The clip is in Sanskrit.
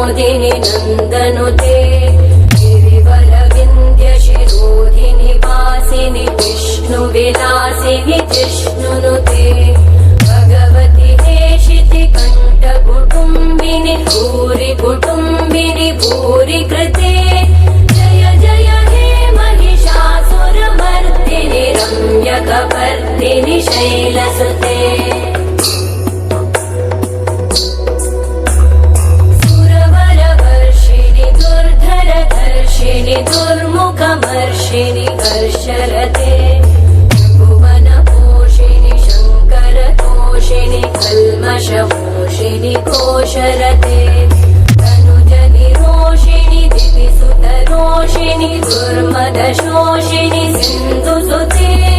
विनोदिनि नन्दनुते गिरिवरविन्द्यशिरोधिनि वासिनि विष्णुविलासिनि जिष्णुनुते भगवति हेशिति कण्ठकुटुम्बिनि भूरि कुटुम्बिनि भूरि कृते जय जय हे महिषासुरमर्दिनि रम्यकपर्दिनि शैलसुते दुर्मुखमर्षिणि कर्षरते भुवनपोषिणि शङ्करतोषिणि कल्मषमोषिणि कोशरते तनुजनिरोषिणि दितिसुतरोषिणि दुर्मदशोषिणि सिन्धुसुते